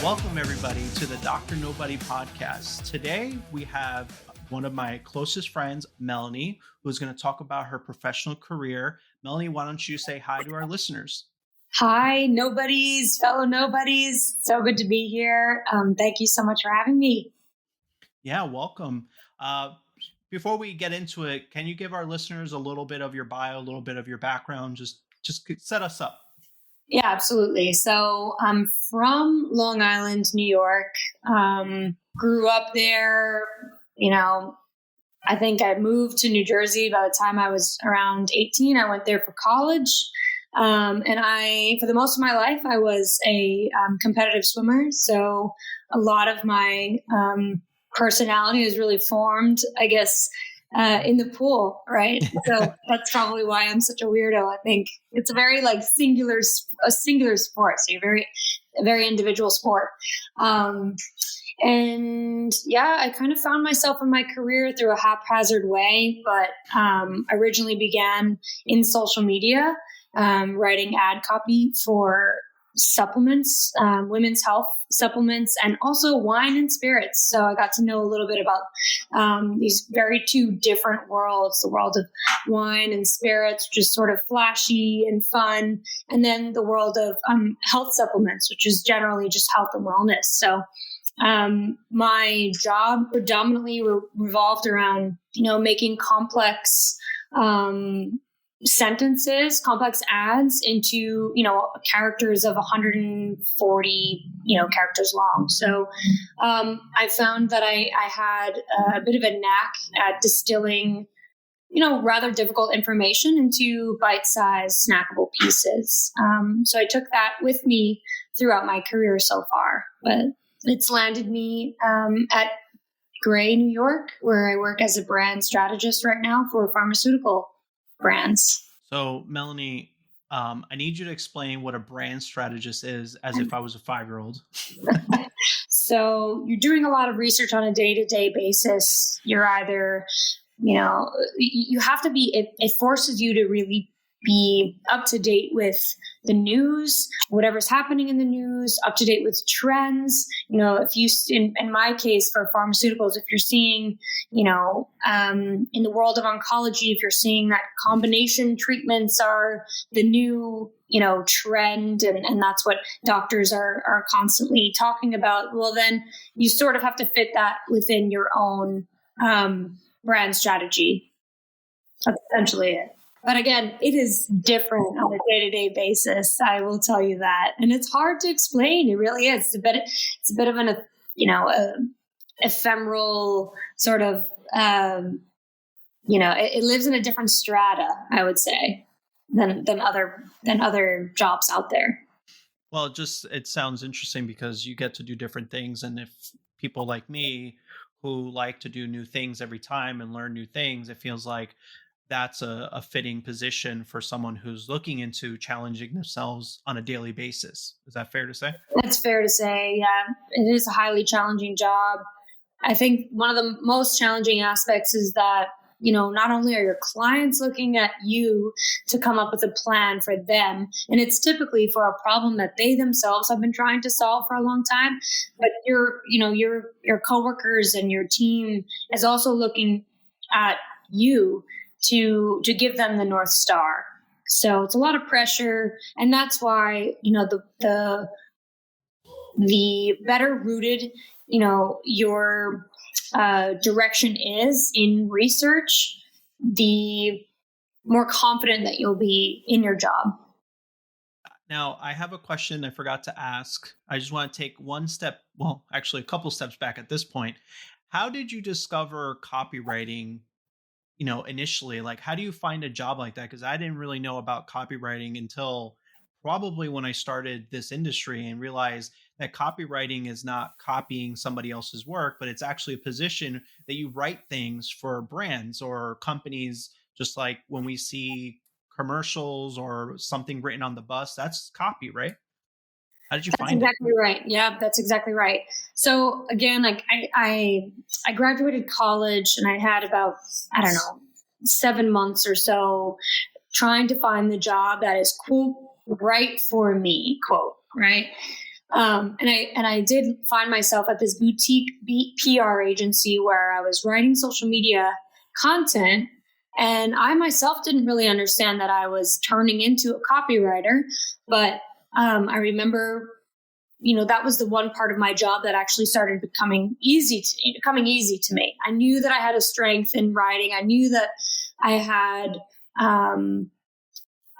Welcome, everybody, to the Dr. Nobody podcast. Today, we have one of my closest friends, Melanie, who's going to talk about her professional career. Melanie, why don't you say hi to our listeners? Hi, nobodies, fellow nobodies. So good to be here. Thank you so much for having me. Yeah, welcome. Before we get into it, can you give our listeners a little bit of your bio, a little bit of your background? Just set us up. Yeah, absolutely. So I'm from Long Island, New York. Grew up there. I think I moved to New Jersey by the time I was around 18. I went there for college. For the most of my life, I was a competitive swimmer. So a lot of my personality is really formed, I guess, in the pool, right? So that's probably why I'm such a weirdo. I think it's a very singular sport. So a very individual sport. I kind of found myself in my career through a haphazard way, but originally began in social media, writing ad copy for supplements, women's health supplements, and also wine and spirits. So I got to know a little bit about these very two different worlds, the world of wine and spirits, which is sort of flashy and fun, and then the world of health supplements, which is generally just health and wellness. So my job predominantly revolved around, making complex sentences, complex ads into, characters of 140, characters long. So I found that I had a bit of a knack at distilling, rather difficult information into bite-sized snackable pieces. So I took that with me throughout my career so far, but it's landed me at Gray, New York, where I work as a brand strategist right now for pharmaceutical brands. So, Melanie, I need you to explain what a brand strategist is as if I was a 5-year-old. So you're doing a lot of research on a day-to-day basis. You're either, you have to be, it forces you to really be up to date with the news, whatever's happening in the news, up to date with trends. If you, in my case for pharmaceuticals, if you're seeing, in the world of oncology, if you're seeing that combination treatments are the new, trend, and that's what doctors are constantly talking about, well, then you sort of have to fit that within your own brand strategy. That's essentially it. But again, it is different on a day-to-day basis. I will tell you that, and it's hard to explain. It really is. It's a bit of an, ephemeral sort of. It lives in a different strata, I would say, than other jobs out there. Well, it sounds interesting because you get to do different things, and if people like me who like to do new things every time and learn new things, it feels like that's a fitting position for someone who's looking into challenging themselves on a daily basis. Is that fair to say? That's fair to say. Yeah, it is a highly challenging job. I think one of the most challenging aspects is that, not only are your clients looking at you to come up with a plan for them, and it's typically for a problem that they themselves have been trying to solve for a long time, but your coworkers and your team is also looking at you to give them the North Star. So it's a lot of pressure. And that's why, the better rooted, your direction is in research, the more confident that you'll be in your job. Now, I have a question I forgot to ask. I just want to take one step, well, actually a couple steps back at this point. How did you discover copywriting? Initially, like, how do you find a job like that? Because I didn't really know about copywriting until probably when I started this industry and realized that copywriting is not copying somebody else's work, but it's actually a position that you write things for brands or companies. Just like when we see commercials or something written on the bus, that's copy, right? How did you find That's exactly right. Yeah, that's exactly right. So again, I graduated college and I had about, 7 months or so trying to find the job that is quote right for me, quote, right? And I did find myself at this boutique PR agency where I was writing social media content, and I myself didn't really understand that I was turning into a copywriter. But I remember, that was the one part of my job that actually started becoming easy to me. I knew that I had a strength in writing. I knew that I had I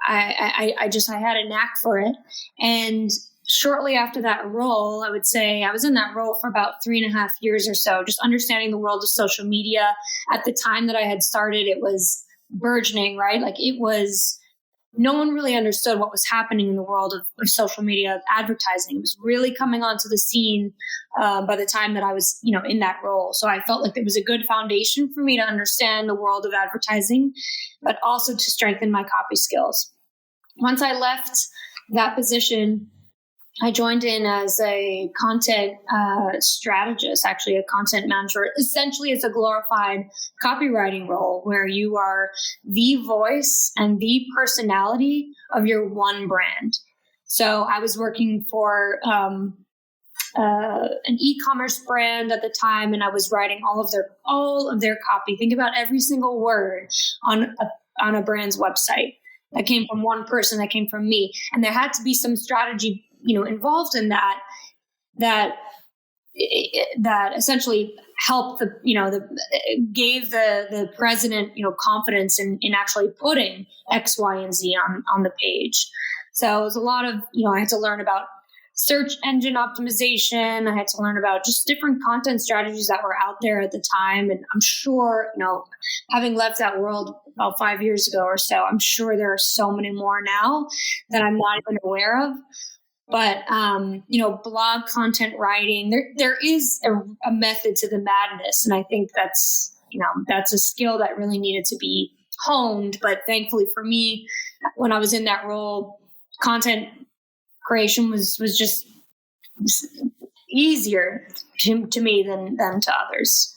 had a knack for it. And shortly after that role, I would say I was in that role for about 3.5 years or so, just understanding the world of social media. At the time that I had started, it was burgeoning, right? Like no one really understood what was happening in the world of social media advertising. It was really coming onto the scene by the time that I was, in that role. So I felt like it was a good foundation for me to understand the world of advertising, but also to strengthen my copy skills. Once I left that position, I joined in as a content strategist, actually a content manager. Essentially, it's a glorified copywriting role where you are the voice and the personality of your one brand. So I was working for an e-commerce brand at the time, and I was writing all of their copy. Think about every single word on a brand's website. That came from one person, that came from me. And there had to be some strategy, involved in that essentially helped gave the president, confidence in actually putting X, Y, and Z on the page. So it was a lot of, I had to learn about search engine optimization. I had to learn about just different content strategies that were out there at the time. And I'm sure, having left that world about 5 years ago or so, I'm sure there are so many more now that I'm not even aware of. But, blog content writing, there is a method to the madness. And I think that's a skill that really needed to be honed. But thankfully for me, when I was in that role, content creation was just easier to me than to others.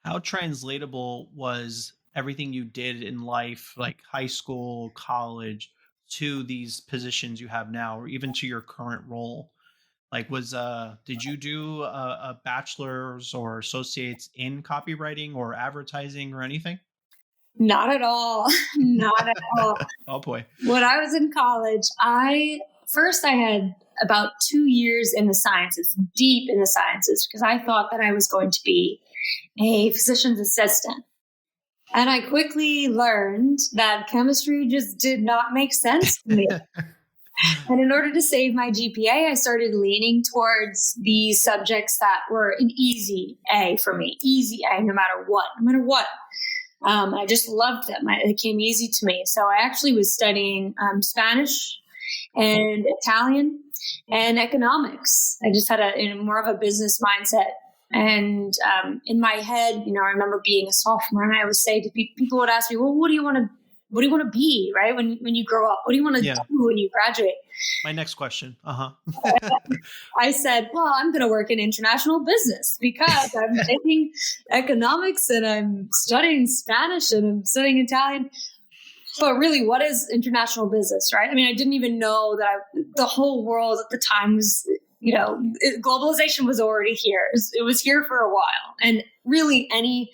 How translatable was everything you did in life, like high school, college, to these positions you have now, or even to your current role? Like, did you do a bachelor's or associates in copywriting or advertising or anything? Not at all. Not at all. Oh boy. When I was in college, I had about 2 years in the sciences, deep in the sciences, because I thought that I was going to be a physician's assistant. And I quickly learned that chemistry just did not make sense to me. And in order to save my GPA, I started leaning towards the subjects that were an easy A for me, easy A, no matter what. I just loved them. It came easy to me. So I actually was studying Spanish and Italian and economics. I just had more of a business mindset. And in my head, I remember being a sophomore, and I would say to people would ask me, well, what do you want to be, right? When you grow up, what do you want to do when you graduate? My next question. I said, well, I'm going to work in international business because I'm taking economics and I'm studying Spanish and I'm studying Italian. But really, what is international business, right? I mean, I didn't even know that the whole world at the time was, globalization was already here. It was here for a while. And really, any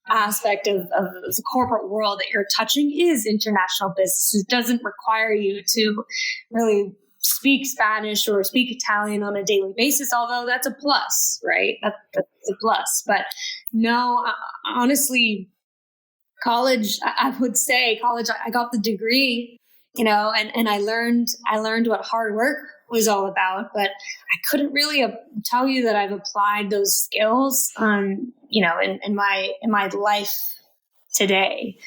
aspect of the corporate world that you're touching is international business. It doesn't require you to really speak Spanish or speak Italian on a daily basis, although that's a plus, right? That's a plus. But no, honestly, college, I would say college, I got the degree, and I learned what hard work was all about, but I couldn't really tell you that I've applied those skills in my life today,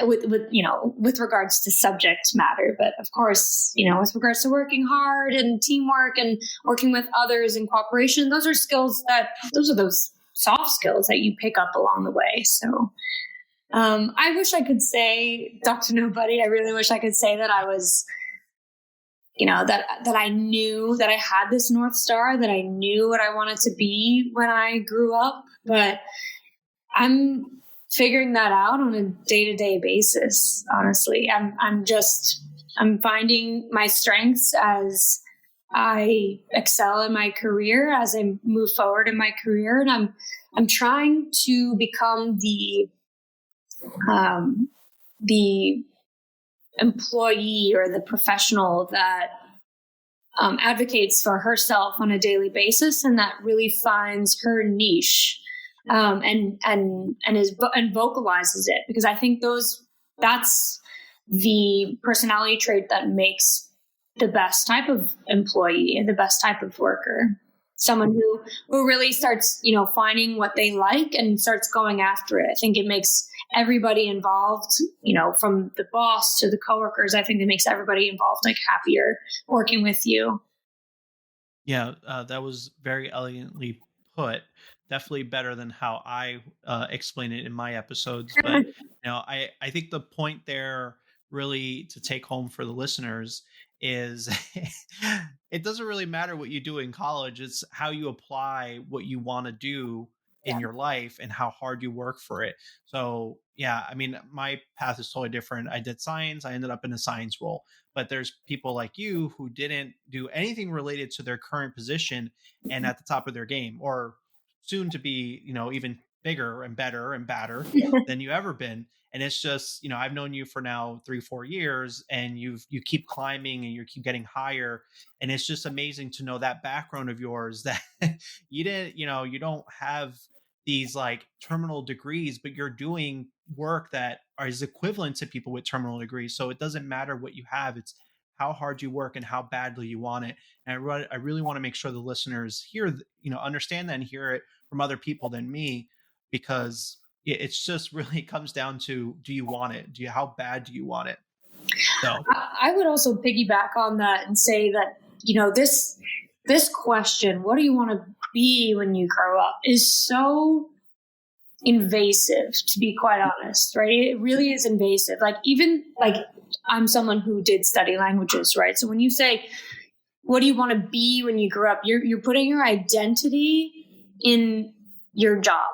with regards to subject matter. But of course, with regards to working hard and teamwork and working with others and cooperation, those are those soft skills that you pick up along the way. So I wish I could say, Dr. Nobody, I really wish I could say that I was, that I knew that I had this North Star, that I knew what I wanted to be when I grew up. But I'm figuring that out on a day-to-day basis. Honestly, I'm finding my strengths as I excel in my career as I move forward in my career, and I'm trying to become um, the employee or the professional that advocates for herself on a daily basis and that really finds her niche, and vocalizes it, because I think that's the personality trait that makes the best type of employee and the best type of worker. Someone who really starts, finding what they like and starts going after it. I think it makes everybody involved, from the boss to the coworkers. I think it makes everybody involved like happier working with you. Yeah, that was very elegantly put. Definitely better than how I explain it in my episodes. But I think the point there really to take home for the listeners is it doesn't really matter what you do in college. It's how you apply what you want to do in Yeah. your life and how hard you work for it. So yeah, I mean, my path is totally different. I did science. I ended up in a science role, but there's people like you who didn't do anything related to their current position and at the top of their game, or soon to be, even bigger and better and badder than you ever been. And it's just, I've known you for now 3 4 years, and you keep climbing and you keep getting higher. And it's just amazing to know that background of yours, that you didn't, you don't have these like terminal degrees, but you're doing work that is equivalent to people with terminal degrees. So it doesn't matter what you have, it's how hard you work and how badly you want it. And I really want to make sure the listeners hear, understand that and hear it from other people than me, because it's just really comes down to, do you want it? How bad do you want it? So I would also piggyback on that and say that, this question, what do you want to be when you grow up, is so invasive, to be quite honest, right? It really is invasive. Like, even like, I'm someone who did study languages, right? So when you say, what do you want to be when you grow up, you're putting your identity in your job.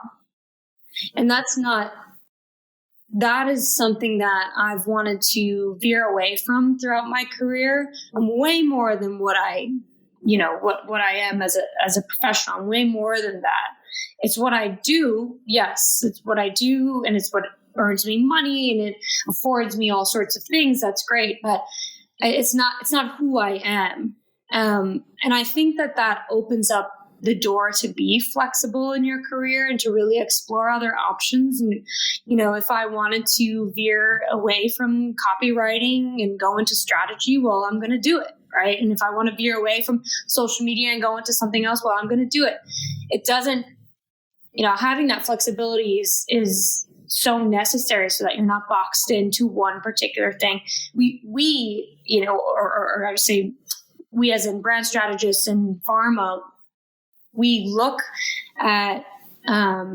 And that is something that I've wanted to veer away from throughout my career. I'm way more than what what I am as a professional. I'm way more than that. It's what I do. Yes, it's what I do, and it's what earns me money, and it affords me all sorts of things. That's great, but it's not who I am. And I think that opens up the door to be flexible in your career and to really explore other options. And, if I wanted to veer away from copywriting and go into strategy, well, I'm going to do it. Right. And if I want to veer away from social media and go into something else, well, I'm going to do it. It doesn't, having that flexibility is so necessary so that you're not boxed into one particular thing. Or I would say, we as in brand strategists and pharma, we look at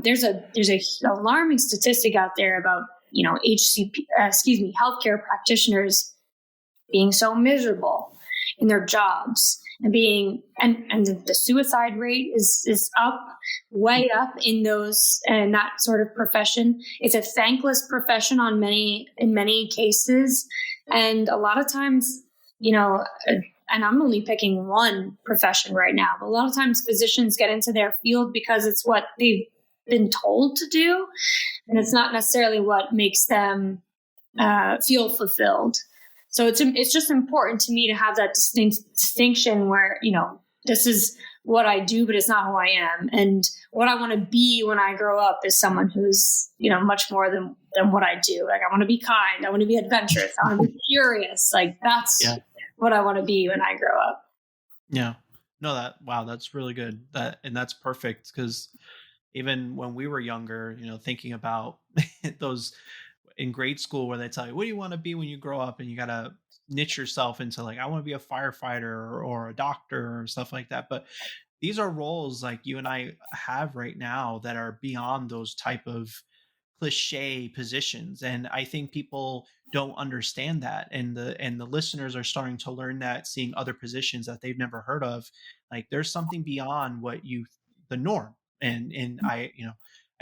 there's a alarming statistic out there about healthcare practitioners being so miserable in their jobs, and the suicide rate is way up in those, and that sort of profession. It's a thankless profession in many cases, and a lot of times, and I'm only picking one profession right now, but a lot of times physicians get into their field because it's what they've been told to do, and it's not necessarily what makes them feel fulfilled. So it's just important to me to have that distinction where, this is what I do, but it's not who I am. And what I want to be when I grow up is someone who's, much more than what I do. Like, I want to be kind. I want to be adventurous. I want to be curious. Like, that's yeah. what I want to be when I grow up. Yeah. No, wow, that's really good. And that's perfect, because even when we were younger, thinking about those in grade school where they tell you, what do you want to be when you grow up? And you got to niche yourself into like, I want to be a firefighter or a doctor or stuff like that. But these are roles like you and I have right now that are beyond those type of cliche positions, and I think people don't understand that, and the listeners are starting to learn that, seeing other positions that they've never heard of. Like, there's something beyond the norm. And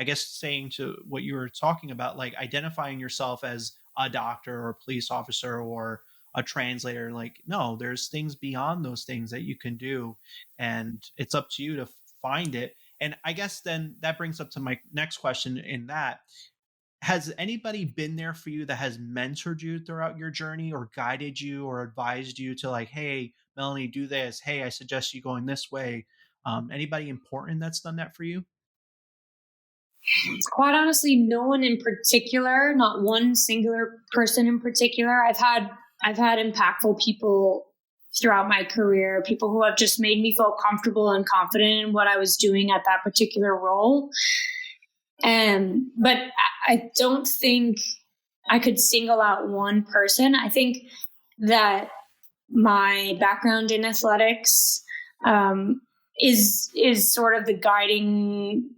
I guess saying to what you were talking about, like identifying yourself as a doctor or a police officer or a translator. Like, no, there's things beyond those things that you can do, and it's up to you to find it. And I guess then that brings up to my next question in that, has anybody been there for you that has mentored you throughout your journey or guided you or advised you to like, hey, Melanie, do this. Hey, I suggest you going this way. Anybody important that's done that for you? Quite honestly, no one in particular, not one singular person in particular. I've had impactful people throughout my career, people who have just made me feel comfortable and confident in what I was doing at that particular role. But I don't think I could single out one person. I think that my background in athletics is sort of the guiding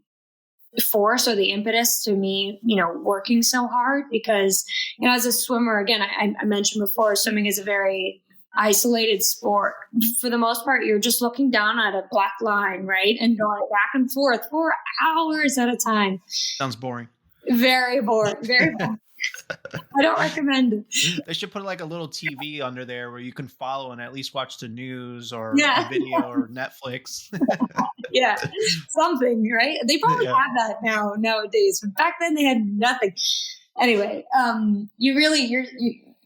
force or the impetus to me, working so hard because, as a swimmer, again, I mentioned before, swimming is a very isolated sport. For the most part, you're just looking down at a black line, right? And going back and forth for hours at a time. Sounds boring. Very boring. Very boring. I don't recommend it. They should put like a little TV under there where you can follow and at least watch the news or a Yeah. video or Netflix. Yeah. Something, right? They probably Yeah. have that nowadays. But back then they had nothing. Anyway,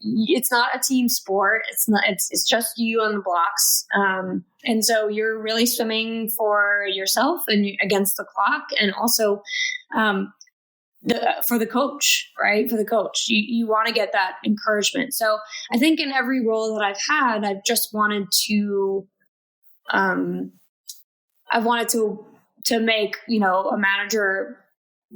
it's not a team sport. It's just you on the blocks. And so you're really swimming for yourself and against the clock, and also, for the coach, right? For the coach, you want to get that encouragement. So I think in every role that I've had, I've just wanted to, I've wanted to make, a manager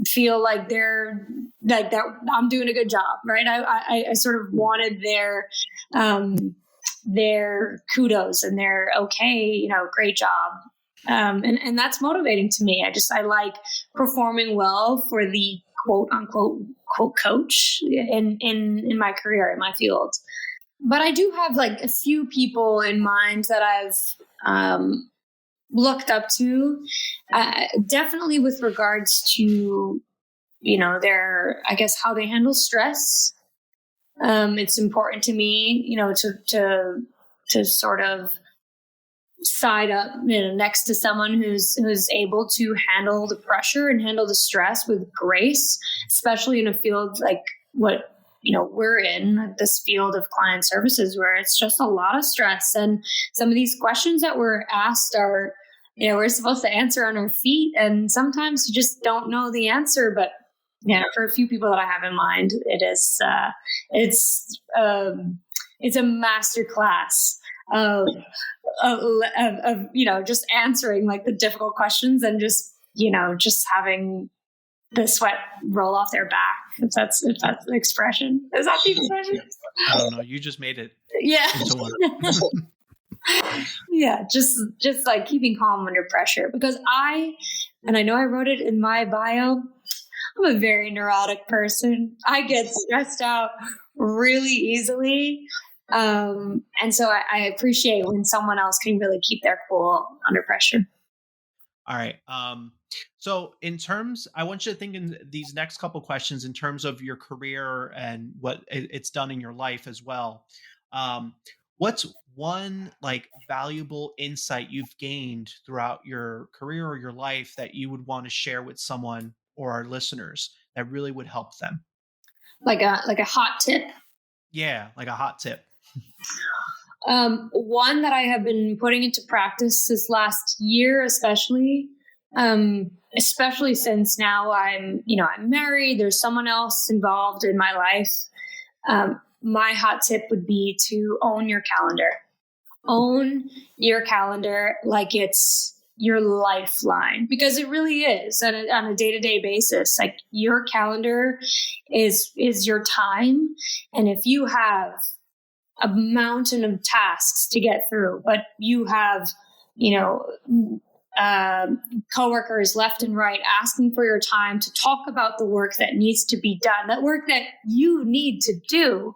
feel like they're like that I'm doing a good job, right? I sort of wanted their kudos and their okay, great job. And that's motivating to me. I like performing well for the quote unquote quote coach in my career, in my field. But I do have like a few people in mind that I've looked up to, definitely with regards to, their, I guess, how they handle stress. It's important to me, to sort of side up, next to someone who's able to handle the pressure and handle the stress with grace, especially in a field like what we're in, this field of client services, where it's just a lot of stress. And some of these questions that we're asked are, we're supposed to answer on our feet, and sometimes you just don't know the answer. But for a few people that I have in mind, it's a master class of just answering like the difficult questions and just having the sweat roll off their back. If that's the expression. Is that the expression? I don't know. You just made it. Yeah. Into one. Yeah. Just like keeping calm under pressure, because I know I wrote it in my bio, I'm a very neurotic person. I get stressed out really easily. And so I appreciate when someone else can really keep their cool under pressure. All right. So I want you to think in these next couple questions in terms of your career and what it's done in your life as well. What's one like valuable insight you've gained throughout your career or your life that you would want to share with someone or our listeners that really would help them? Like a hot tip. Yeah, like a hot tip. One that I have been putting into practice this last year, especially since now I'm married, there's someone else involved in my life. My hot tip would be to own your calendar. Own your calendar like it's your lifeline, because it really is on a day-to-day basis. Like, your calendar is your time. And if you have a mountain of tasks to get through, but you have, coworkers left and right asking for your time to talk about the work that needs to be done, that work that you need to do,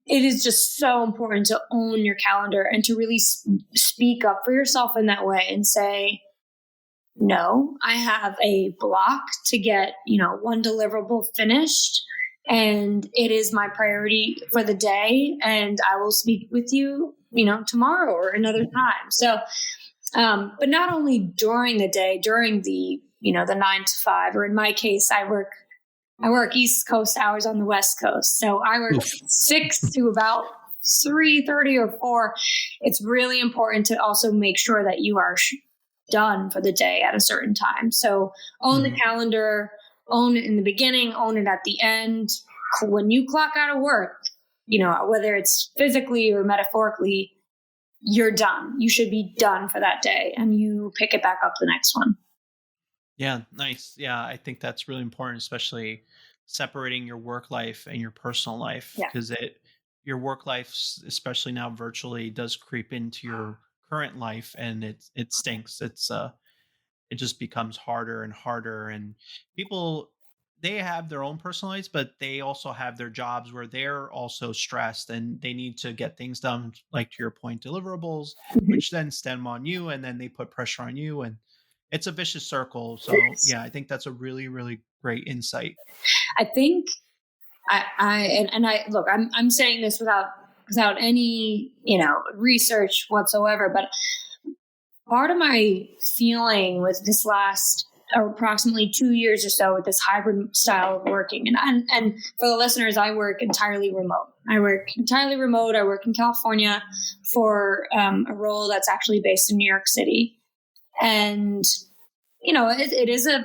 it is just so important to own your calendar and to really speak up for yourself in that way and say, no, I have a block to get, one deliverable finished. and it is my priority for the day, and I will speak with you, tomorrow or another time. So, but not only during the day, during the 9 to 5, or in my case, I work East Coast hours on the West Coast. So I work Oof. 6 to about 3:30 or 4. It's really important to also make sure that you are done for the day at a certain time. So own the calendar, own it in the beginning, own it at the end. When you clock out of work, whether it's physically or metaphorically, you're done. You should be done for that day, and you pick it back up the next one. Yeah, nice. Yeah, I think that's really important, especially separating your work life and your personal life, Yeah. because your work life, especially now virtually, does creep into your current life, and it stinks. It just becomes harder and harder, and people, they have their own personal lives, but they also have their jobs where they're also stressed and they need to get things done, like to your point, deliverables, Mhm. which then stem on you, and then they put pressure on you, and it's a vicious circle. So yeah, I think that's a really, really great insight. I think I look, I'm saying this without any, research whatsoever, but part of my feeling with this last approximately 2 years or so with this hybrid style of working, and for the listeners, I work entirely remote. I work in California for a role that's actually based in New York City. And it is a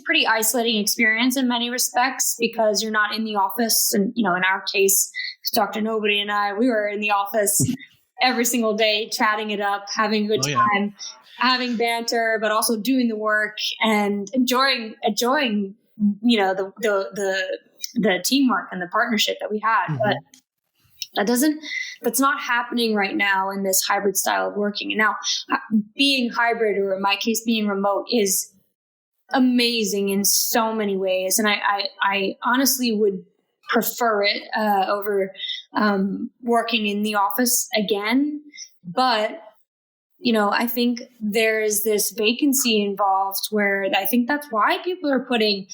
pretty isolating experience in many respects, because you're not in the office. And, in our case, Dr. Nobody and I, we were in the office every single day, chatting it up, having a good Oh yeah. time, having banter, but also doing the work and enjoying, the teamwork and the partnership that we had. But Hmm. that's not happening right now in this hybrid style of working. And now being hybrid, or in my case, being remote, is amazing in so many ways. And I honestly would prefer it over working in the office again. But, I think there's this vacancy involved, where I think that's why people are putting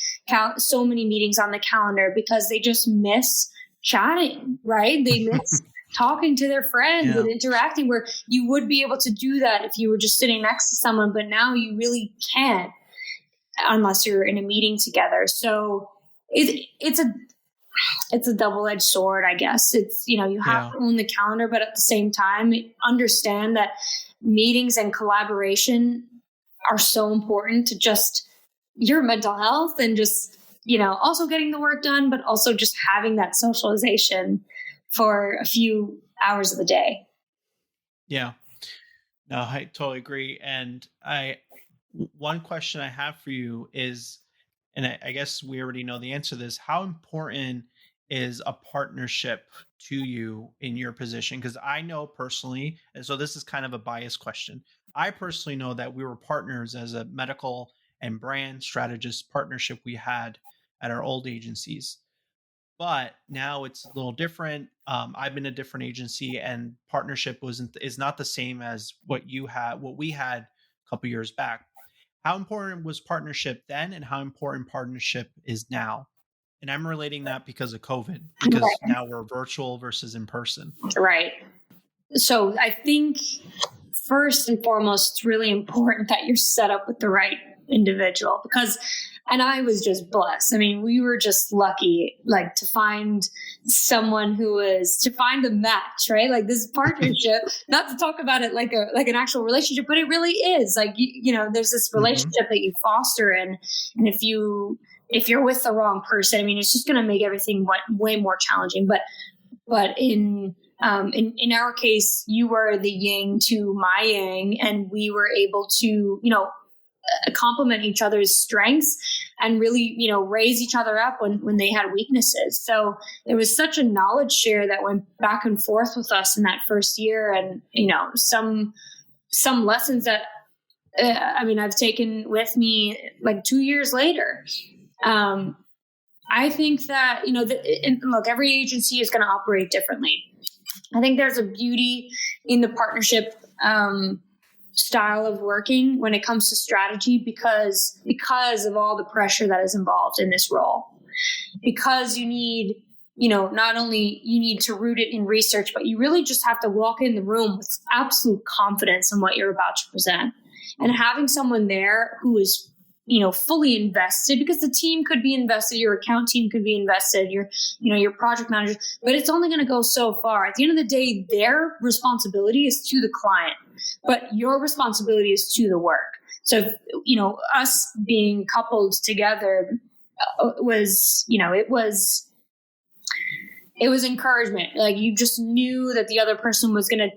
so many meetings on the calendar, because they just miss chatting, right? They miss talking to their friends Yeah. and interacting, where you would be able to do that if you were just sitting next to someone, but now you really can't unless you're in a meeting together. So it's a double-edged sword, I guess. It's, you have Yeah. to own the calendar, but at the same time, understand that meetings and collaboration are so important to just your mental health, and just, also getting the work done, but also just having that socialization for a few hours of the day. Yeah. No, I totally agree. And one question I have for you is, and I guess we already know the answer to this, how important is a partnership to you in your position? Because I know personally, and so this is kind of a biased question. I personally know that we were partners as a medical and brand strategist partnership we had at our old agencies, but now it's a little different. I've been a different agency, and partnership wasn't is not the same as what we had a couple years back. How important was partnership then, and how important partnership is now? And I'm relating that because of COVID, because Right. now we're virtual versus in person. Right. So I think first and foremost, it's really important that you're set up with the right individual, because, and I was just blessed. I mean, we were just lucky, like, to find someone to find a match, right? Like, this partnership, not to talk about it like an actual relationship, but it really is like, there's this Hmm. relationship that you foster. And if you're with the wrong person, I mean, it's just going to make everything way more challenging. But in our case, you were the yin to my yang, and we were able to, complement each other's strengths, and really, raise each other up when they had weaknesses. So there was such a knowledge share that went back and forth with us in that first year. And, some lessons that, I've taken with me like 2 years later. I think that, and look, every agency is going to operate differently. I think there's a beauty in the partnership style of working when it comes to strategy, because of all the pressure that is involved in this role. because you need, not only you need to root it in research, but you really just have to walk in the room with absolute confidence in what you're about to present. And having someone there who is, fully invested, because the team could be invested, your account team could be invested, your project manager, but it's only going to go so far. At the end of the day, their responsibility is to the client, but your responsibility is to the work. So, us being coupled together was, it was encouragement. Like, you just knew that the other person was going to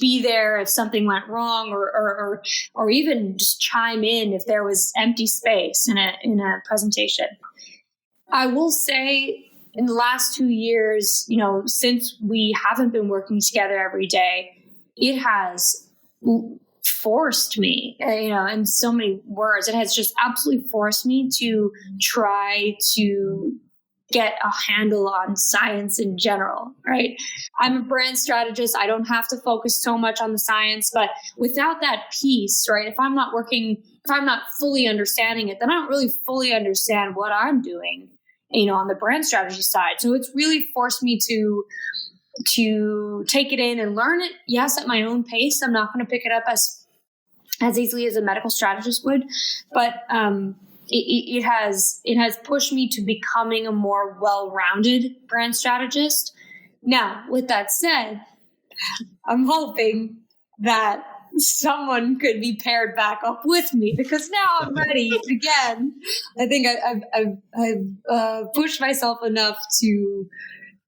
be there if something went wrong, or even just chime in if there was empty space in a presentation. I will say, in the last 2 years, since we haven't been working together every day, it has forced me, in so many words, it has just absolutely forced me to try to get a handle on science in general, right? I'm a brand strategist. I don't have to focus so much on the science, but without that piece, right? If I'm not fully understanding it, then I don't really fully understand what I'm doing, on the brand strategy side. So it's really forced me to take it in and learn it. Yes, at my own pace. I'm not going to pick it up as easily as a medical strategist would, but, it has pushed me to becoming a more well-rounded brand strategist. Now, with that said, I'm hoping that someone could be paired back up with me, because now I'm ready again. I think I've pushed myself enough to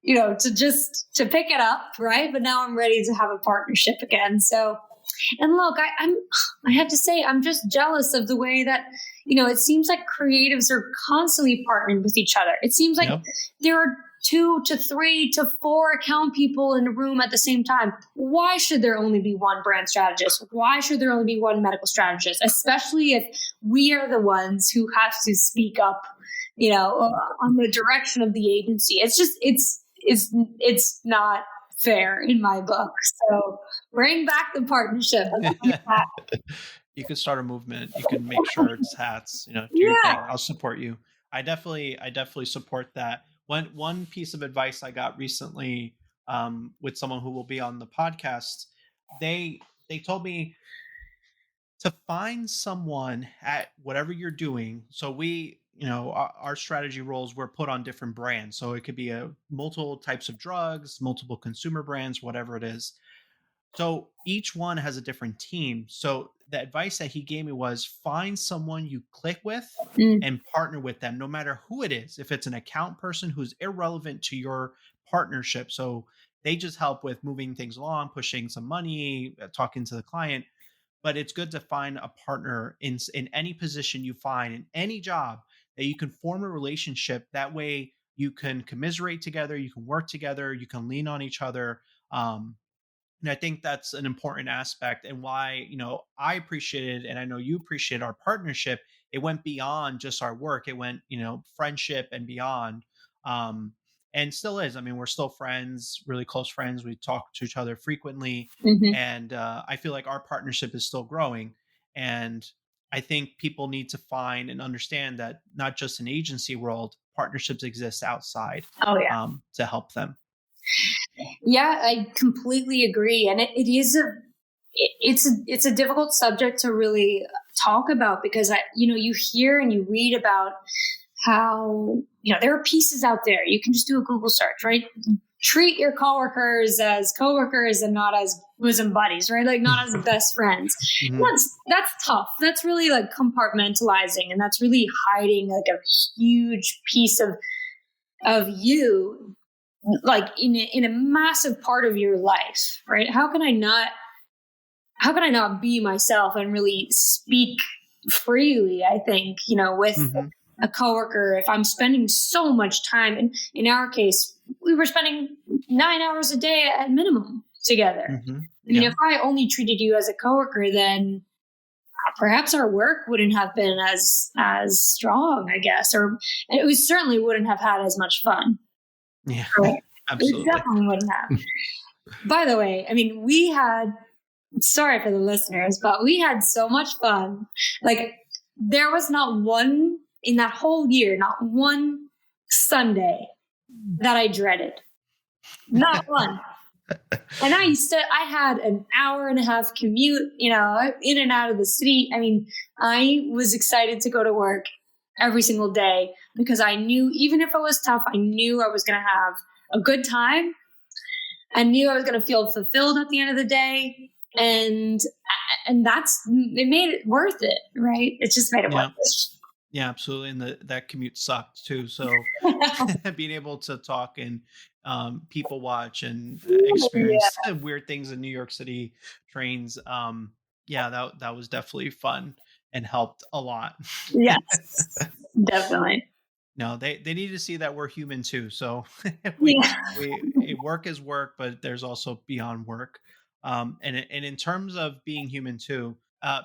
to pick it up, right? But now I'm ready to have a partnership again. So, and look, I have to say, I'm just jealous of the way that, it seems like creatives are constantly partnering with each other. It seems like there are 2 to 3 to 4 account people in a room at the same time. Why should there only be one brand strategist? Why should there only be one medical strategist? Especially if we are the ones who have to speak up, on the direction of the agency. It's just, it's not fair in my book. So bring back the partnership. You could start a movement. You can make shirts, hats, do your thing. Yeah. I'll support you. I definitely support that. One piece of advice I got recently, with someone who will be on the podcast, they told me to find someone at whatever you're doing. So our strategy roles were put on different brands. So it could be multiple types of drugs, multiple consumer brands, whatever it is. So each one has a different team. So the advice that he gave me was find someone you click with Mm. and partner with them, no matter who it is. If it's an account person who's irrelevant to your partnership, so they just help with moving things along, pushing some money, talking to the client. But it's good to find a partner in any position you find in any job, that you can form a relationship. That way you can commiserate together, you can work together, you can lean on each other. And I think that's an important aspect, and why, I appreciated, and I know you appreciate our partnership. It went beyond just our work. It went, friendship and beyond. Um, and still is. I mean, we're still friends, really close friends. We talk to each other frequently. Mm-hmm. And I feel like our partnership is still growing. And I think people need to find and understand that not just in agency world, partnerships exist outside, Oh yeah. to help them. Yeah, I completely agree. And it's a difficult subject to really talk about, because you hear and you read about how, there are pieces out there. You can just do a Google search, right? Treat your coworkers as coworkers and not as bosom buddies, right? Like, not as best friends. Mhm. That's tough. That's really like compartmentalizing, and that's really hiding like a huge piece of you, like in a massive part of your life, right? How can I not be myself and really speak freely? I think, with Mhm. a coworker, if I'm spending so much time, and in our case, we were spending 9 hours a day at minimum together. Mhm. I mean, Yeah. if I only treated you as a coworker, then perhaps our work wouldn't have been as strong, I guess, or it certainly wouldn't have had as much fun. Yeah. Right? It Absolutely. definitely wouldn't have. By the way, I mean, sorry for the listeners, but we had so much fun. Like, there was not one in that whole year, not one Sunday that I dreaded. Not one. And I had an hour and a half commute, in and out of the city. I mean, I was excited to go to work every single day because I knew even if it was tough, I knew I was going to have a good time. I knew I was going to feel fulfilled at the end of the day. And it made it worth it, right? It just made it worth it. Yeah, absolutely. And that commute sucked too. So being able to talk and people watch and experience weird things in New York City trains, yeah, that was definitely fun and helped a lot. Yes, definitely. No, they need to see that we're human too. So Yeah. work is work, but there's also beyond work. And in terms of being human too,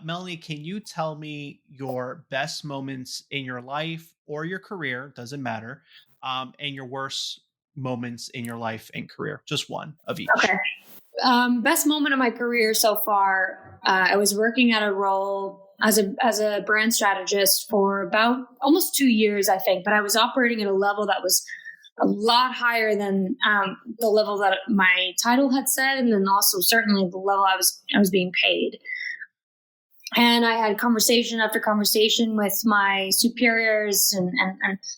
Melanie, can you tell me your best moments in your life or your career? Doesn't matter. And your worst moments in your life and career, just one of each. Okay. Best moment of my career so far. I was working at a role as a brand strategist for about almost 2 years, I think, but I was operating at a level that was a lot higher than the level that my title had said, and then also certainly the level I was being paid. And I had conversation after conversation with my superiors and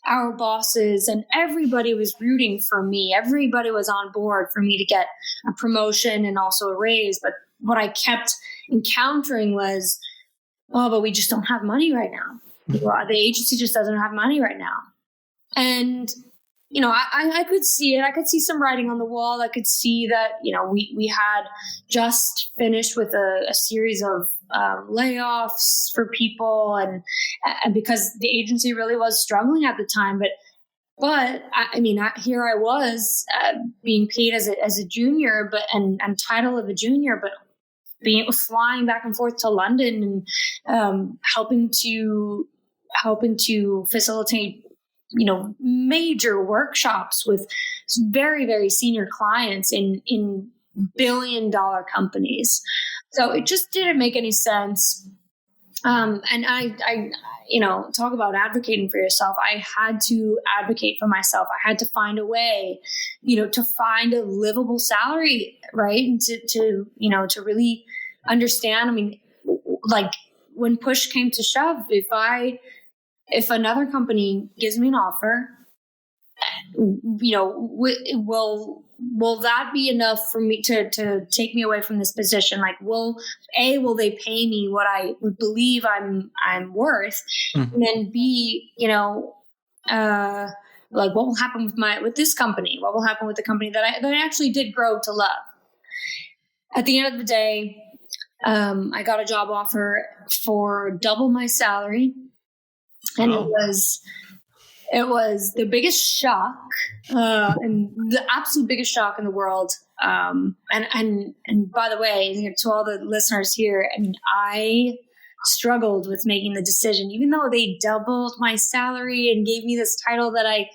our bosses, and everybody was rooting for me. Everybody was on board for me to get a promotion and also a raise. But what I kept encountering was, oh, but we just don't have money right now. The agency just doesn't have money right now. And I could see it. I could see some writing on the wall. I could see that, we had just finished with a series of layoffs for people, and because the agency really was struggling at the time. But here I was being paid as a junior, and title of a junior, but flying back and forth to London and helping to facilitate major workshops with very, very senior clients in billion-dollar companies. So it just didn't make any sense. And I talk about advocating for yourself. I had to advocate for myself. I had to find a way, to find a livable salary, right? And to really understand. I mean, like when push came to shove, if another company gives me an offer, will that be enough for me to take me away from this position? Like, will they pay me what I would believe I'm worth? Mm-hmm. And then B, like what will happen with this company? What will happen with the company that I actually did grow to love? At the end of the day, I got a job offer for double my salary. And it was the biggest shock, and the absolute biggest shock in the world. And by the way, to all the listeners here, I mean, I struggled with making the decision, even though they doubled my salary and gave me this title that I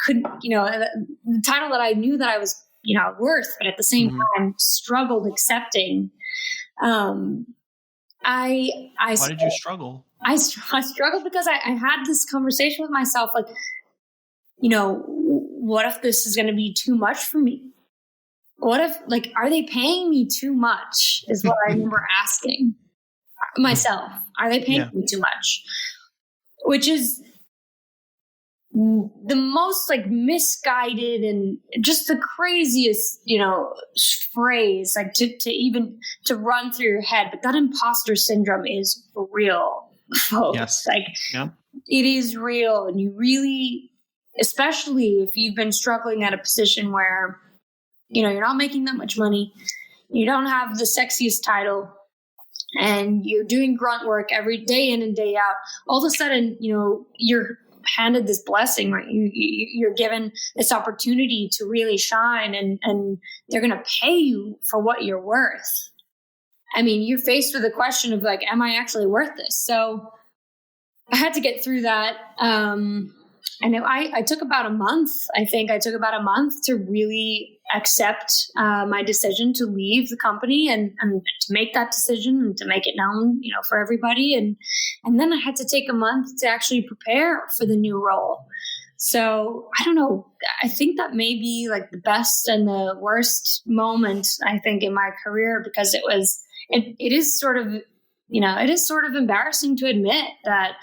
couldn't, the title that I knew that I was, worth, but at the same time struggled accepting. Why did you struggle? I struggled because I had this conversation with myself, like, what if this is going to be too much for me? What if, like, are they paying me too much is what I remember asking myself. Are they paying me too much? Which is the most like misguided and just the craziest, phrase, like to run through your head. But that imposter syndrome is real, folks. Yes. Like it is real. And you really, especially if you've been struggling at a position where, you're not making that much money, you don't have the sexiest title, and you're doing grunt work every day in and day out, all of a sudden, you're handed this blessing, right? You're given this opportunity to really shine, and they're going to pay you for what you're worth. I mean, you're faced with the question of like, am I actually worth this? So I had to get through that. And I took about a month. I think I took about a month to really accept my decision to leave the company and to make that decision and to make it known, for everybody. And then I had to take a month to actually prepare for the new role. So I don't know. I think that may be like the best and the worst moment, I think, in my career, because it is sort of, it is sort of embarrassing to admit that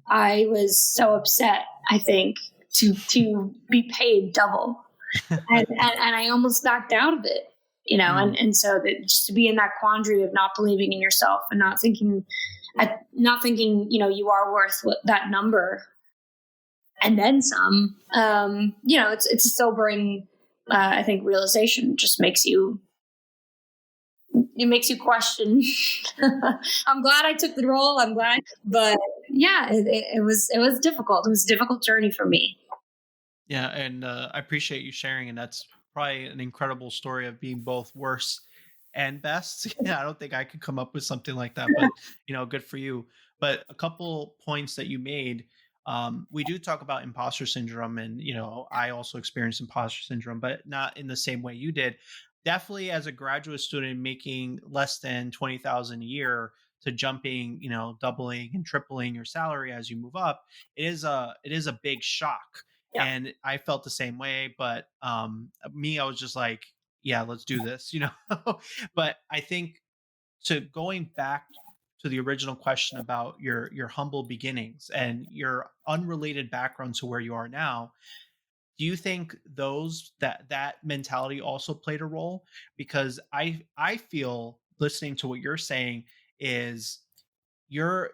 I was so upset, I think, to be paid double. And I almost backed out of it, Mm. and so that just to be in that quandary of not believing in yourself and not thinking, you are worth that number and then some. It's a sobering, I think, realization. It just makes you question. I'm glad I took the role. I'm glad, but yeah, it was difficult. It was a difficult journey for me. Yeah, and I appreciate you sharing, and that's probably an incredible story of being both worse and best. Yeah, I don't think I could come up with something like that, but good for you. But a couple points that you made, we do talk about imposter syndrome, and I also experienced imposter syndrome, but not in the same way you did. Definitely, as a graduate student making less than 20,000 a year to jumping, doubling and tripling your salary as you move up, it is a big shock, Yeah, and I felt the same way. But me, I was just like, yeah, let's do this, But I think, to going back to the original question about your humble beginnings and your unrelated background to where you are now, do you think that mentality also played a role? Because I feel, listening to what you're saying, is you're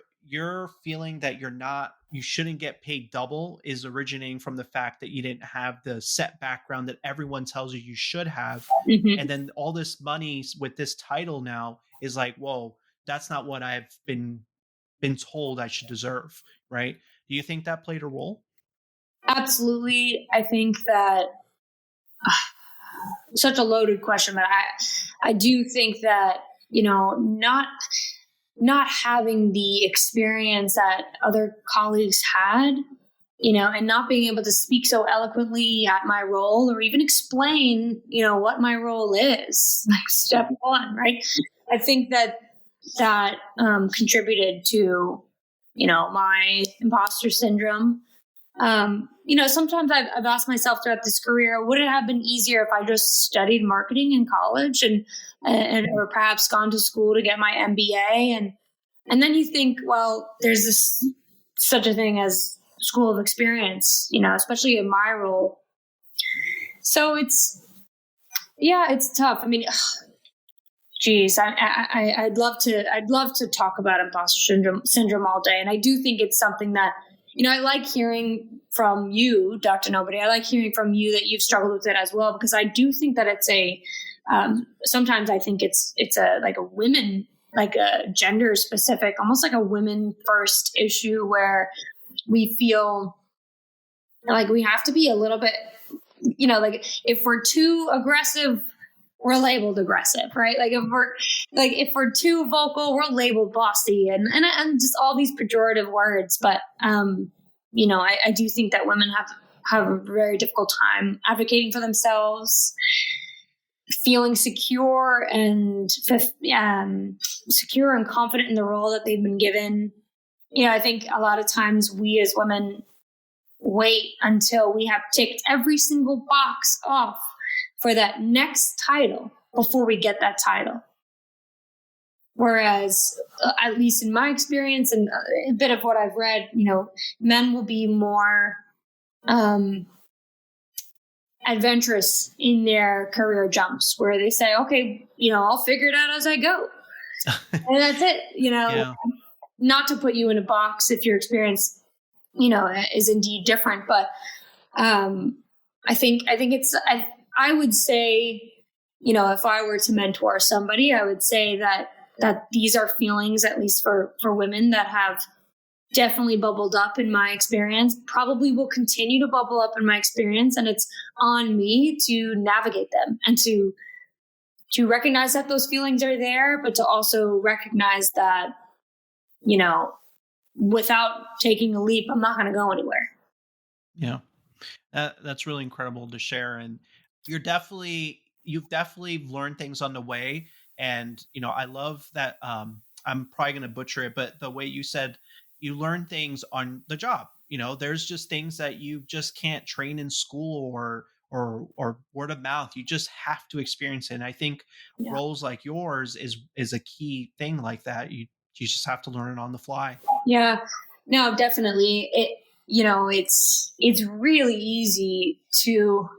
feeling that you shouldn't get paid double is originating from the fact that you didn't have the set background that everyone tells you should have. And hmm then all this money with this title now is like, whoa, that's not what I've been told I should deserve, right? Do you think that played a role? absolutely. I think that such a loaded question, but I do think that not having the experience that other colleagues had, and not being able to speak so eloquently at my role or even explain, what my role is, like step one, right? I think that contributed to, my imposter syndrome. Sometimes I've asked myself throughout this career, would it have been easier if I just studied marketing in college and or perhaps gone to school to get my MBA? And then you think, well, there's this such a thing as school of experience, especially in my role. So it's tough. I mean, geez, I'd love to talk about imposter syndrome all day, and I do think it's something that I like hearing from you, Dr. Nobody. I like hearing from you that you've struggled with it as well, because I do think that it's sometimes I think it's a like a women like a gender specific, almost like a women first issue where we feel like we have to be a little bit, like if we're too aggressive, we're labeled aggressive, right? Like if we're too vocal, we're labeled bossy, and just all these pejorative words. But I do think that women have a very difficult time advocating for themselves, feeling secure and confident in the role that they've been given. I think a lot of times we as women wait until we have ticked every single box off for that next title before we get that title. Whereas, at least in my experience and a bit of what I've read, men will be more adventurous in their career jumps, where they say, okay, I'll figure it out as I go. And that's it, Yeah. not to put you in a box if your experience, is indeed different. But I think I would say, if I were to mentor somebody, I would say that these are feelings, at least for women, that have definitely bubbled up in my experience, probably will continue to bubble up in my experience. And it's on me to navigate them and to recognize that those feelings are there, but to also recognize that, without taking a leap, I'm not going to go anywhere. Yeah. That's really incredible to share, and you've definitely learned things on the way. And I love that. I'm probably going to butcher it, but the way you said you learn things on the job, there's just things that you just can't train in school or word of mouth. You just have to experience it. And I think Yeah. roles like yours is a key thing like that. You just have to learn it on the fly. Yeah. No, definitely. It's really easy to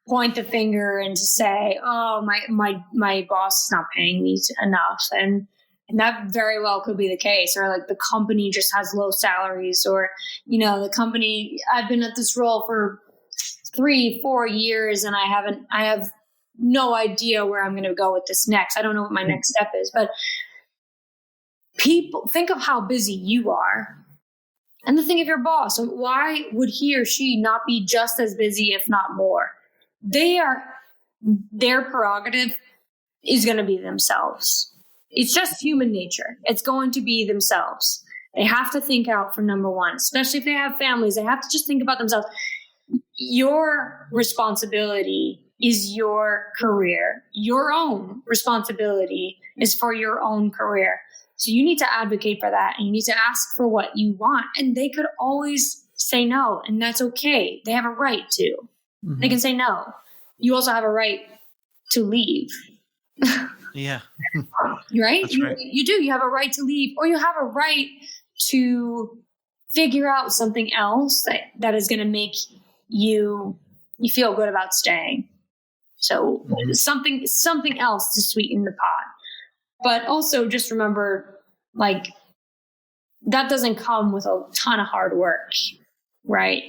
point the finger and to say, "Oh, my boss is not paying me enough," and that very well could be the case, or like the company just has low salaries, or the company, I've been at this role for 3-4 years and I have no idea where I'm going to go with this next. I don't know what my next step is, but people think of how busy you are. And the thing of your boss, why would he or she not be just as busy, if not more? Their prerogative is going to be themselves. It's just human nature. It's going to be themselves. They have to think out for number one, especially if they have families. They have to just think about themselves. Your responsibility is your career. Your own responsibility is for your own career. So you need to advocate for that, and you need to ask for what you want. And they could always say no, and that's okay. They have a right to. Mm-hmm. They can say no. You also have a right to leave. Yeah. Right? That's right. You do. You have a right to leave, or you have a right to figure out something else that is going to make you feel good about staying. So something else to sweeten the pot. But also just remember, like, that doesn't come with a ton of hard work, right?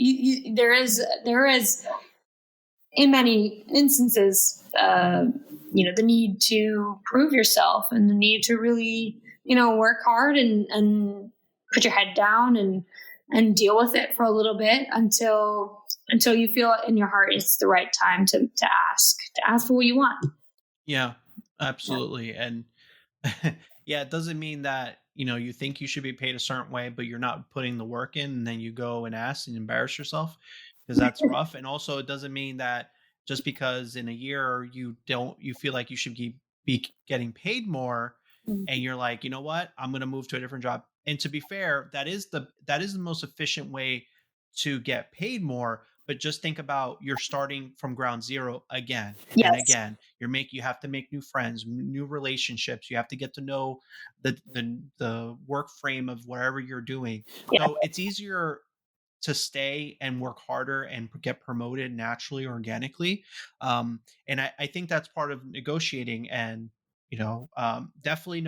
There is in many instances, the need to prove yourself and the need to really, work hard and put your head down and deal with it for a little bit until you feel in your heart it's the right time to ask for what you want. Yeah, absolutely. And yeah, it doesn't mean that, you think you should be paid a certain way, but you're not putting the work in, and then you go and ask and embarrass yourself, because that's rough. And also, it doesn't mean that just because in a year you feel like you should be getting paid more, and you're like, you know what, I'm going to move to a different job. And to be fair, that is the most efficient way to get paid more. But just think about, you're starting from ground zero again and Yes. again. You have to make new friends, new relationships. You have to get to know the work frame of whatever you're doing. Yeah. So it's easier to stay and work harder and get promoted naturally, organically. And I think that's part of negotiating. And definitely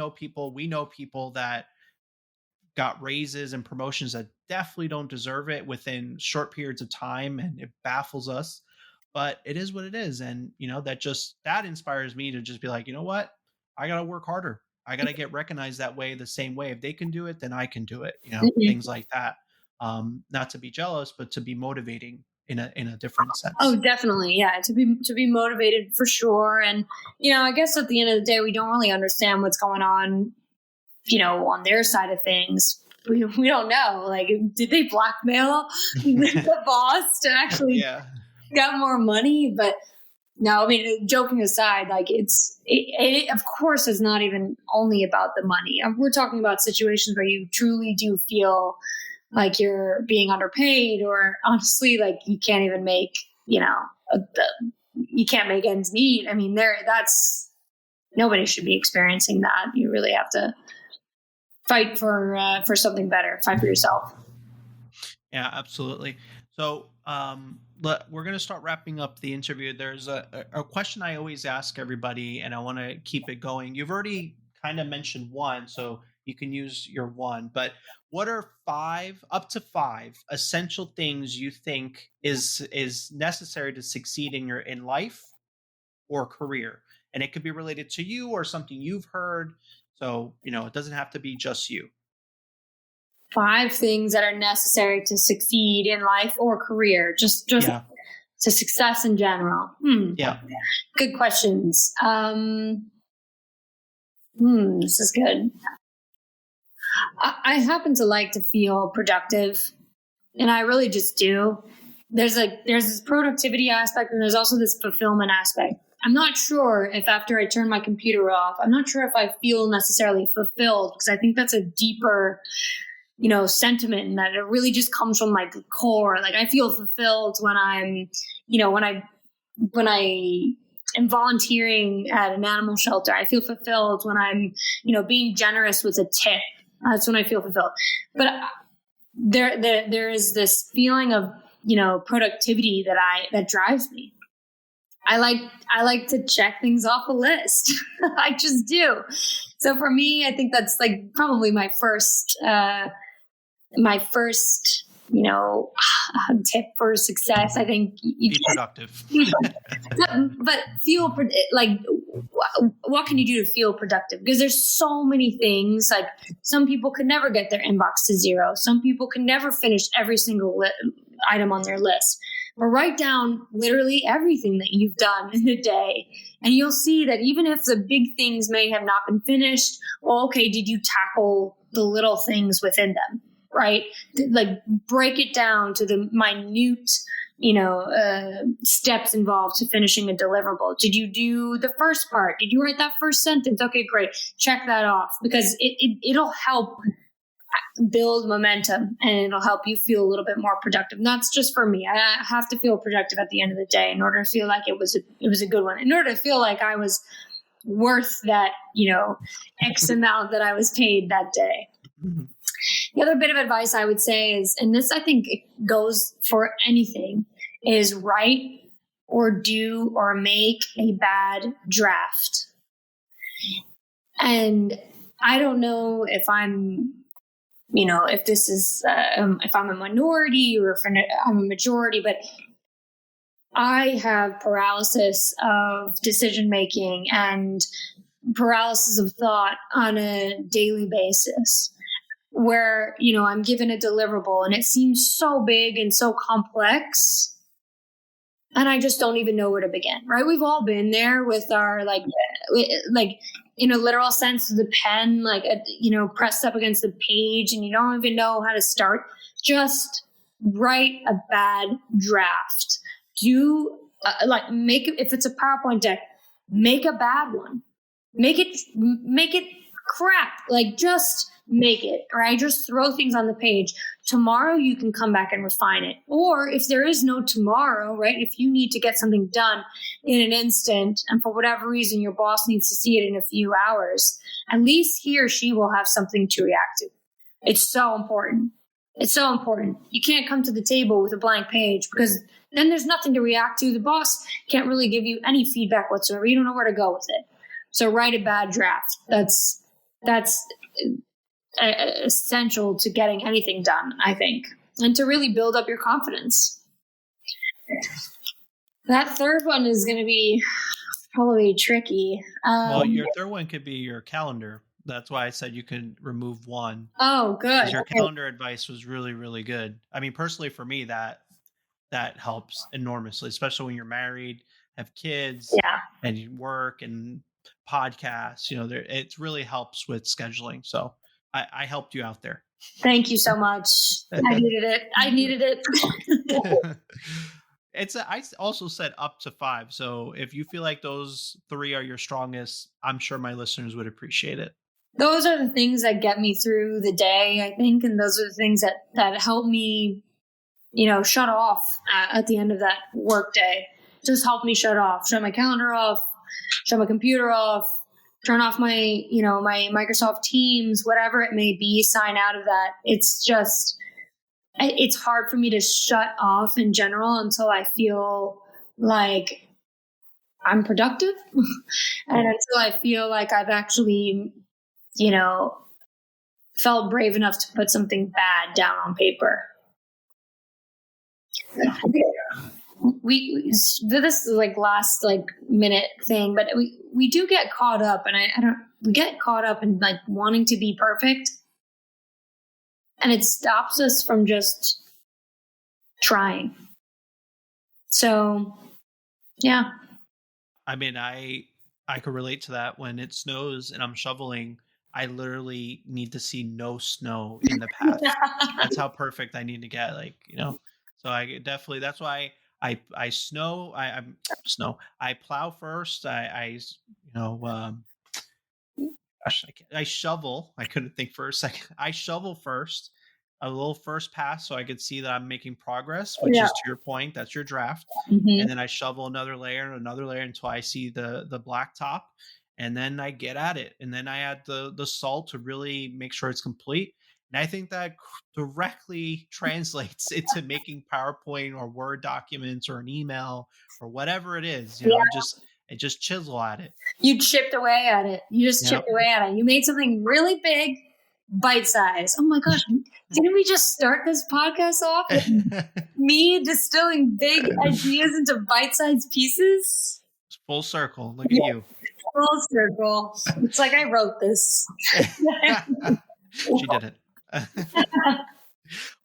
we know people that got raises and promotions that definitely don't deserve it within short periods of time, and it baffles us. But it is what it is. And that inspires me to just be like, you know what, I gotta work harder. I gotta get recognized that way, the same way. If they can do it, then I can do it. Things like that. Not to be jealous, but to be motivating in a different Oh, sense. definitely. Yeah. To be motivated for sure. And, I guess at the end of the day, we don't really understand what's going on, on their side of things. We don't know. Like, did they blackmail the boss to actually Yeah. get more money? But no, I mean, joking aside, like, it of course is not even only about the money. We're talking about situations where you truly do feel like you're being underpaid, or honestly, like, you can't even make, you can't make ends meet. I mean, nobody should be experiencing that. You really have to fight for something better. Fight for yourself. Yeah, absolutely. So we're going to start wrapping up the interview. There's a question I always ask everybody, and I want to keep it going. You've already kind of mentioned one, so you can use your one. But what are up to five essential things you think is necessary to succeed in life or career? And it could be related to you or something you've heard. So it doesn't have to be just you. 5 things that are necessary to succeed in life or career, just Yeah. to success in general. Yeah. Good questions. This is good. I happen to like to feel productive, and I really just do. There's this productivity aspect, and there's also this fulfillment aspect. I'm not sure if after I turn my computer off, I'm not sure if I feel necessarily fulfilled, because I think that's a deeper sentiment, and that it really just comes from like the core. Like I feel fulfilled when I'm, when I am volunteering at an animal shelter. I feel fulfilled when I'm, being generous with a tip. That's when I feel fulfilled. But there is this feeling of, productivity that drives me. I like to check things off a list. I just do. So for me, I think that's like probably my first, tip for success. I think Be productive. but feel like, what can you do to feel productive? Because there's so many things. Like some people could never get their inbox to zero. Some people can never finish every single item on their list. But write down literally everything that you've done in a day. And you'll see that even if the big things may have not been finished, well, okay, did you tackle the little things within them? Right? Like break it down to the minute, steps involved to finishing a deliverable. Did you do the first part? Did you write that first sentence? Okay, great. Check that off, because it'll help build momentum, and it'll help you feel a little bit more productive. And that's just for me. I have to feel productive at the end of the day in order to feel like it was a good one. In order to feel like I was worth that, X amount that I was paid that day. Mhm. The other bit of advice I would say is, and this I think goes for anything, is write or do or make a bad draft. And I don't know if I'm, if this is, if I'm a minority or if I'm a majority, but I have paralysis of decision making and paralysis of thought on a daily basis, where, I'm given a deliverable and it seems so big and so complex, and I just don't even know where to begin, right? We've all been there with our, like in a literal sense, the pen, like, pressed up against the page, and you don't even know how to start. Just write a bad draft. Make it, if it's a PowerPoint deck, make a bad one. Make it crap. Like, just make it, right? Just throw things on the page. Tomorrow you can come back and refine it. Or if there is no tomorrow, right? If you need to get something done in an instant, and for whatever reason your boss needs to see it in a few hours, at least he or she will have something to react to. It's so important. It's so important. You can't come to the table with a blank page, because then there's nothing to react to. The boss can't really give you any feedback whatsoever. You don't know where to go with it. So write a bad draft. That's essential to getting anything done, I think, and to really build up your confidence. That third one is going to be probably tricky. Well, your third one could be your calendar. That's why I said you could remove one. Oh, good. Because your Okay. calendar advice was really, really good. I mean, personally, for me, that helps enormously, especially when you're married, have kids, Yeah. and you work and podcasts. It really helps with scheduling. So I helped you out there. Thank you so much. I needed it. I also said up to 5. So if you feel like those 3 are your strongest, I'm sure my listeners would appreciate it. Those are the things that get me through the day, I think. And those are the things that help me, shut off at the end of that work day. Just help me shut my calendar off, shut my computer off, turn off my, my Microsoft Teams, whatever it may be, sign out of that. It's hard for me to shut off in general until I feel like I'm productive and until I feel like I've actually, felt brave enough to put something bad down on paper. This is like last minute thing, but we do get caught up, and we get caught up in like wanting to be perfect, and it stops us from just trying. So, yeah. I mean, I could relate to that. When it snows and I'm shoveling, I literally need to see no snow in the path. That's how perfect I need to get. So I definitely. That's why I snow. I'm snow. I plow first. Gosh, I shovel. I couldn't think for a second. I shovel first, a little first pass so I could see that I'm making progress, which Yeah. is to your point, that's your draft. And Hmm. then I shovel another layer until I see the black top. And then I get at it. And then I add the salt to really make sure it's complete. And I think that directly translates into making PowerPoint or Word documents or an email or whatever it is, Yeah. just chisel at it. You chipped away at it. You just chipped Yep. away at it. You made something really big, bite size. Oh my gosh. Didn't we just start this podcast off with me distilling big ideas into bite sized pieces? Full circle. Look at Yeah, you. full circle. It's like I wrote this. She did it.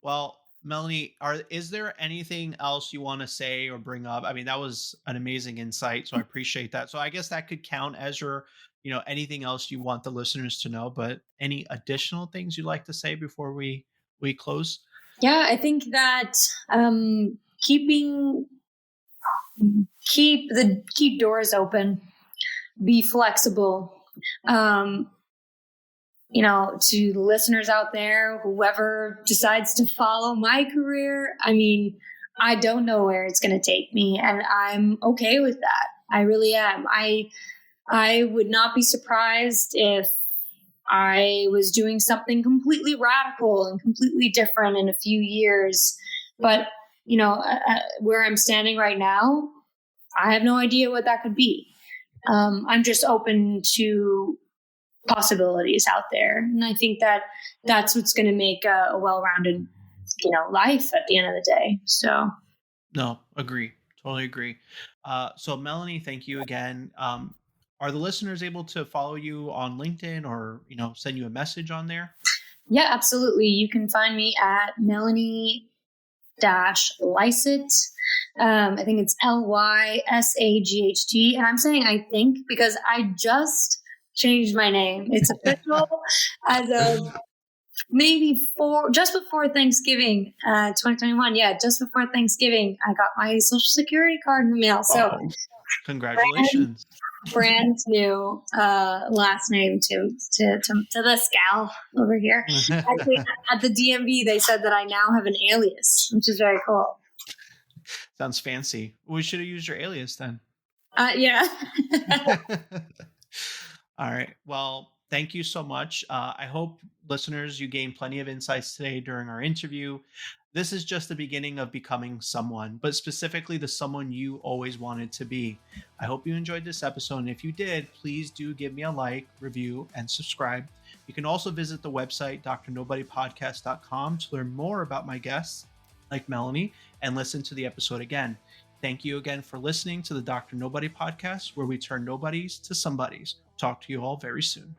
Well, Melanie, is there anything else you want to say or bring up? I mean, that was an amazing insight, so I appreciate that. So I guess that could count as your, anything else you want the listeners to know, but any additional things you'd like to say before we close? Yeah, I think that keeping keep doors open, be flexible. Um, to the listeners out there, whoever decides to follow my career, I mean, I don't know where it's going to take me, and I'm okay with that. I really am. I would not be surprised if I was doing something completely radical and completely different in a few years. But, where I'm standing right now, I have no idea what that could be. I'm just open to possibilities out there. And I think that that's what's going to make a well-rounded, life at the end of the day. So, No, agree. Totally agree. So Melanie, thank you again. Are the listeners able to follow you on LinkedIn or, send you a message on there? yeah, absolutely. You can find me at Melanie Lysett. I think it's Lysaght. And I'm saying I think because I just changed my name. It's official as of maybe just before Thanksgiving, 2021. Yeah, just before Thanksgiving, I got my social security card in the mail. So Oh, congratulations. brand new last name to this gal over here. Actually, at the DMV, they said that I now have an alias, which is very cool. Sounds fancy. We should have used your alias then. Yeah. All right. Well, thank you so much. I hope listeners, you gained plenty of insights today during our interview. This is just the beginning of becoming someone, but specifically the someone you always wanted to be. I hope you enjoyed this episode. And if you did, please do give me a like, review, and subscribe. You can also visit the website, drnobodypodcast.com, to learn more about my guests like Melanie and listen to the episode again. Thank you again for listening to the Dr. Nobody podcast, where we turn nobodies to somebodies. Talk to you all very soon.